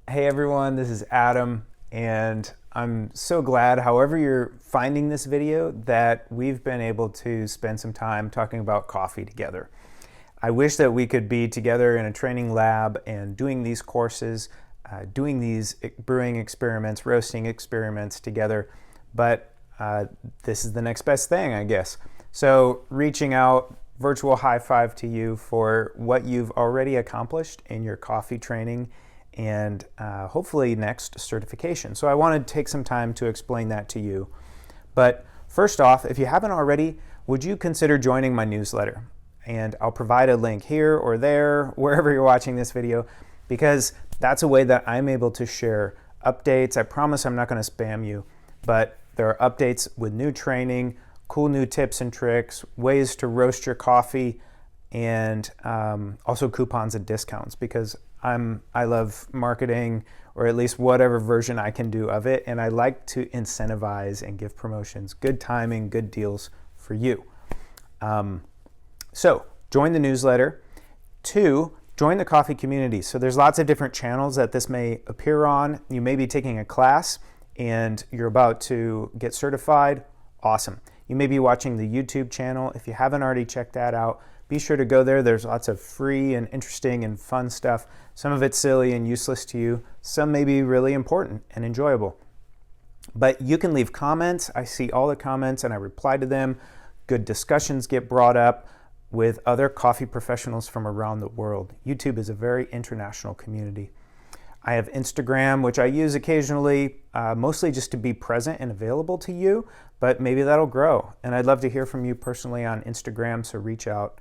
Hey everyone, this is Adam, and I'm so glad, however you're finding this video, that we've been able to spend some time talking about coffee together. I wish that we could be together in a training lab and doing these courses, doing these brewing experiments, roasting experiments together, but this is the next best thing, I guess. So reaching out, virtual high five to you for what you've already accomplished in your coffee training and hopefully next certification. So I want to take some time to explain that to you. But first off, if you haven't already, would you consider joining my newsletter? And I'll provide a link here or there, wherever you're watching this video, because that's a way that I'm able to share updates. I promise I'm not going to spam you, but there are updates with new training, cool new tips and tricks, ways to roast your coffee, and also coupons and discounts, because I love marketing, or at least whatever version I can do of it, and I like to incentivize and give promotions, good timing, good deals for you. So join the newsletter. 2, join the coffee community. So there's lots of different channels that this may appear on. You may be taking a class and you're about to get certified. Awesome. You may be watching the YouTube channel. If you haven't already checked that out, be sure to go there. There's lots of free and interesting and fun stuff. Some of it's silly and useless to you. Some may be really important and enjoyable. But you can leave comments. I see all the comments and I reply to them. Good discussions get brought up with other coffee professionals from around the world. YouTube is a very international community. I have Instagram, which I use occasionally, mostly just to be present and available to you, but maybe that'll grow. And I'd love to hear from you personally on Instagram, so reach out.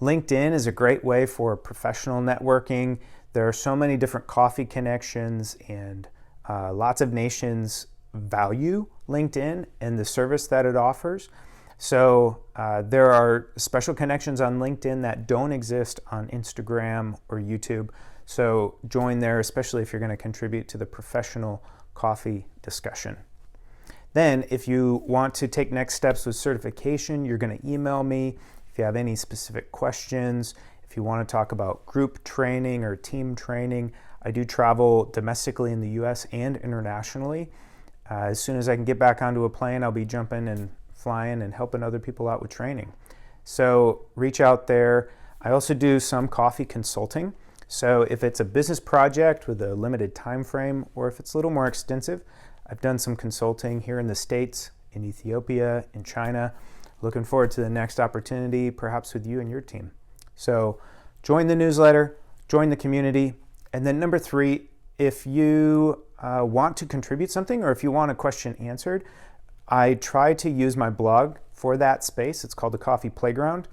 LinkedIn is a great way for professional networking. There are so many different coffee connections, and lots of nations value LinkedIn and the service that it offers. So there are special connections on LinkedIn that don't exist on Instagram or YouTube. So join there, especially if you're going to contribute to the professional coffee discussion. Then if you want to take next steps with certification, you're going to email me if you have any specific questions. If you want to talk about group training or team training, I do travel domestically in the US and internationally. As soon as I can get back onto a plane, I'll be jumping and flying and helping other people out with training. So reach out there. I also do some coffee consulting. So if it's a business project with a limited time frame, or if it's a little more extensive, I've done some consulting here in the States, in Ethiopia, in China. Looking forward to the next opportunity, perhaps with you and your team. So join the newsletter, join the community. And then number 3, if you want to contribute something, or if you want a question answered, I try to use my blog for that space. It's called the Coffee Playground.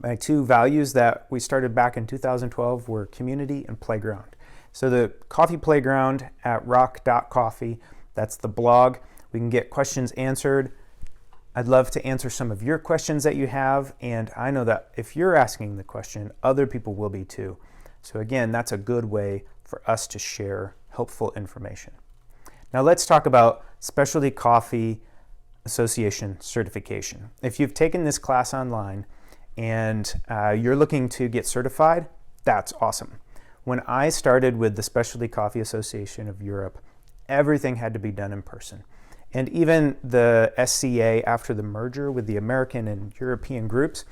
My 2 values that we started back in 2012 were community and playground. So the Coffee Playground at rock.coffee, that's the blog. We can get questions answered. I'd love to answer some of your questions that you have, and I know that if you're asking the question, other people will be too. So again, that's a good way for us to share helpful information. Now let's talk about Specialty Coffee Association certification. If you've taken this class online and you're looking to get certified, that's awesome. When I started with the Specialty Coffee Association of Europe, everything had to be done in person. And even the SCA, after the merger with the American and European groups,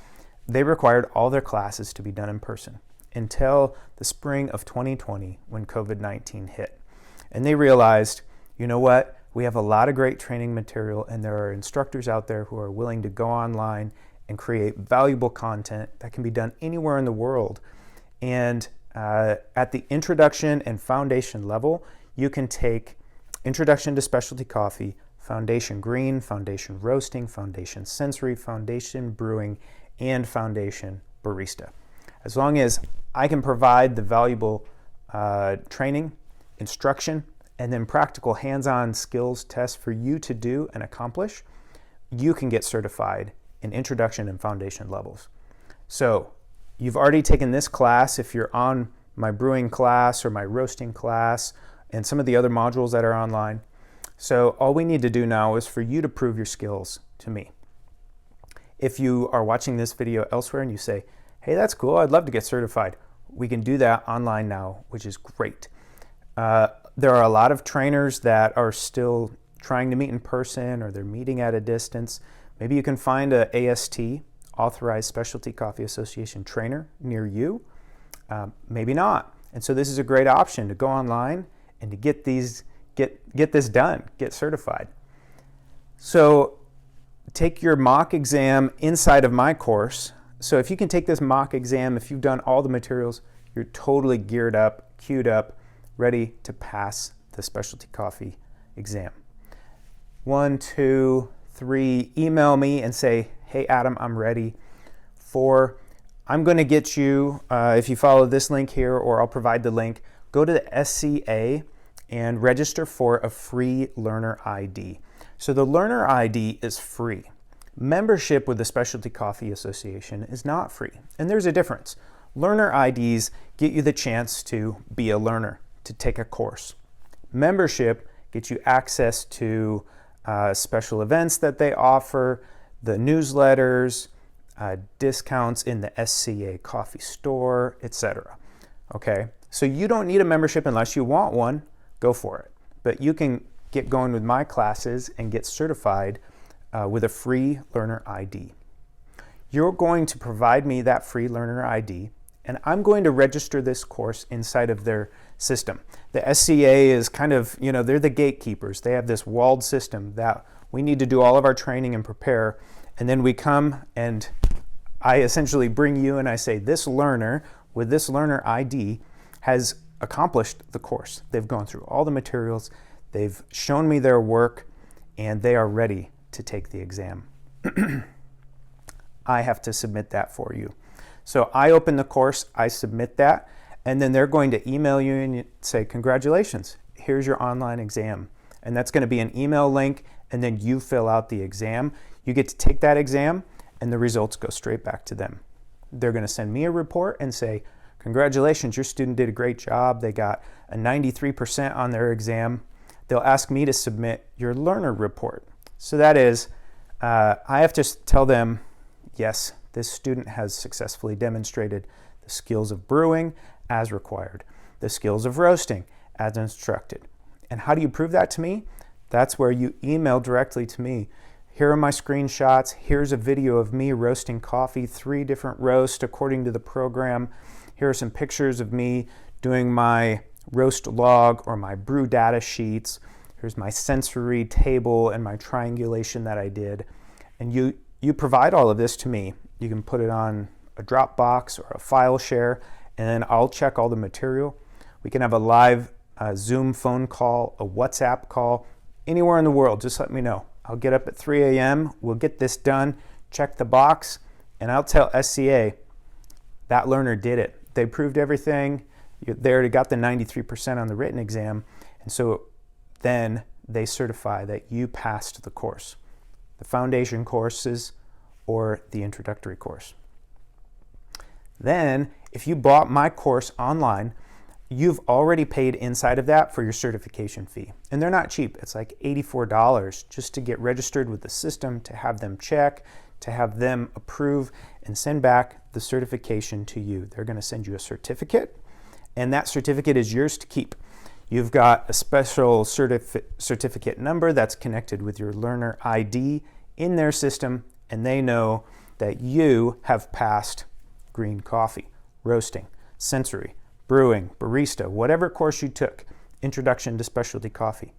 they required all their classes to be done in person until the spring of 2020 when COVID-19 hit. And they realized, you know what, we have a lot of great training material, and there are instructors out there who are willing to go online and create valuable content that can be done anywhere in the world. And at the introduction and foundation level, you can take Introduction to Specialty Coffee, Foundation Green, Foundation Roasting, Foundation Sensory, Foundation Brewing, and Foundation Barista. As long as I can provide the valuable training, instruction, and then practical hands-on skills tests for you to do and accomplish, you can get certified in introduction and foundation levels. So you've already taken this class if you're on my brewing class or my roasting class and some of the other modules that are online. So all we need to do now is for you to prove your skills to me. If you are watching this video elsewhere and you say, hey, that's cool, I'd love to get certified, we can do that online now, which is great. There are a lot of trainers that are still trying to meet in person, or they're meeting at a distance. Maybe you can find a AST, Authorized Specialty Coffee Association trainer near you. Maybe not. And so this is a great option to go online and to get this done, get certified. So take your mock exam inside of my course. So if you can take this mock exam, if you've done all the materials, you're totally geared up, queued up, ready to pass the specialty coffee exam. 1, 2, 3, email me and say, hey Adam, I'm ready. 4, I'm going to get you, if you follow this link here, or I'll provide the link, go to the SCA and register for a free learner ID. So the learner ID is free. Membership with the Specialty Coffee Association is not free, and there's a difference. Learner IDs get you the chance to be a learner, to take a course. Membership gets you access to special events that they offer, the newsletters, discounts in the SCA coffee store, etc. Okay, so you don't need a membership unless you want one, go for it. But you can get going with my classes and get certified with a free learner ID. You're going to provide me that free learner ID, and I'm going to register this course inside of their system. The SCA is kind of, they're the gatekeepers. They have this walled system that we need to do all of our training and prepare, and then we come and I essentially bring you and I say, this learner with this learner ID has accomplished the course. They've gone through all the materials, they've shown me their work, and they are ready to take the exam. I have to submit that for you. So I open the course, I submit that, and then they're going to email you and say, congratulations, here's your online exam. And that's going to be an email link, and then you fill out the exam. You get to take that exam, and the results go straight back to them. They're going to send me a report and say, congratulations, your student did a great job. They got a 93% on their exam. They'll ask me to submit your learner report. So that is, I have to tell them, yes, this student has successfully demonstrated the skills of brewing as required, the skills of roasting as instructed. And how do you prove that to me? That's where you email directly to me. Here are my screenshots. Here's a video of me roasting coffee, 3 different roasts according to the program. Here are some pictures of me doing my roast log or my brew data sheets. Here's my sensory table and my triangulation that I did. And you provide all of this to me. You can put it on a Dropbox or a file share, and then I'll check all the material. We can have a live Zoom phone call, a WhatsApp call, anywhere in the world. Just let me know. I'll get up at 3 a.m. We'll get this done, check the box, and I'll tell SCA that learner did it. They proved everything. They already got the 93% on the written exam, and so then they certify that you passed the course, the foundation courses or the introductory course. Then, if you bought my course online, you've already paid inside of that for your certification fee. And they're not cheap. It's like $84 just to get registered with the system, to have them check, to have them approve and send back the certification to you. They're going to send you a certificate, and that certificate is yours to keep. You've got a special certificate number that's connected with your learner ID in their system, and they know that you have passed green coffee, roasting, sensory, brewing, barista, whatever course you took, introduction to specialty coffee.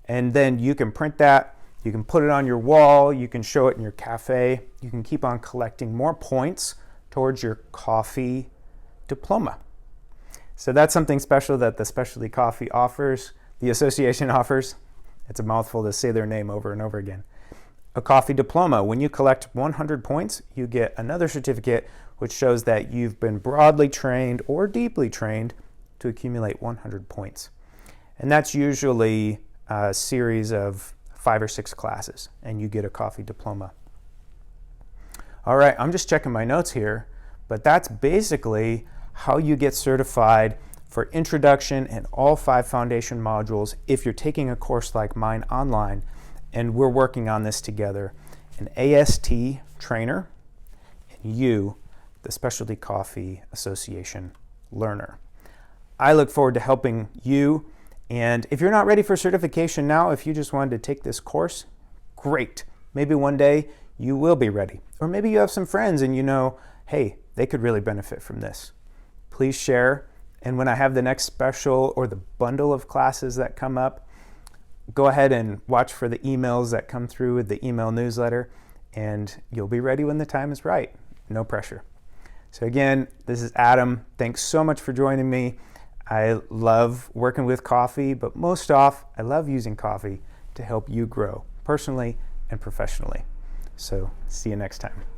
And then you can print that, you can put it on your wall, you can show it in your cafe, you can keep on collecting more points towards your coffee diploma. So that's something special that the specialty coffee offers, the association offers. It's a mouthful to say their name over and over again. A coffee diploma. When you collect 100 points, you get another certificate which shows that you've been broadly trained or deeply trained to accumulate 100 points. And that's usually a series of 5 or 6 classes, and you get a coffee diploma. All right, I'm just checking my notes here, but that's basically how you get certified for introduction and all 5 foundation modules if you're taking a course like mine online, and we're working on this together. An AST trainer and you, the Specialty Coffee Association learner. I look forward to helping you And if you're not ready for certification now, if you just wanted to take this course, great. Maybe one day you will be ready. Or maybe you have some friends and you know, hey, they could really benefit from this. Please share. And when I have the next special or the bundle of classes that come up, go ahead and watch for the emails that come through with the email newsletter, and you'll be ready when the time is right. No pressure. So again, this is Adam. Thanks so much for joining me. I love working with coffee, but most off, I love using coffee to help you grow personally and professionally. So see you next time.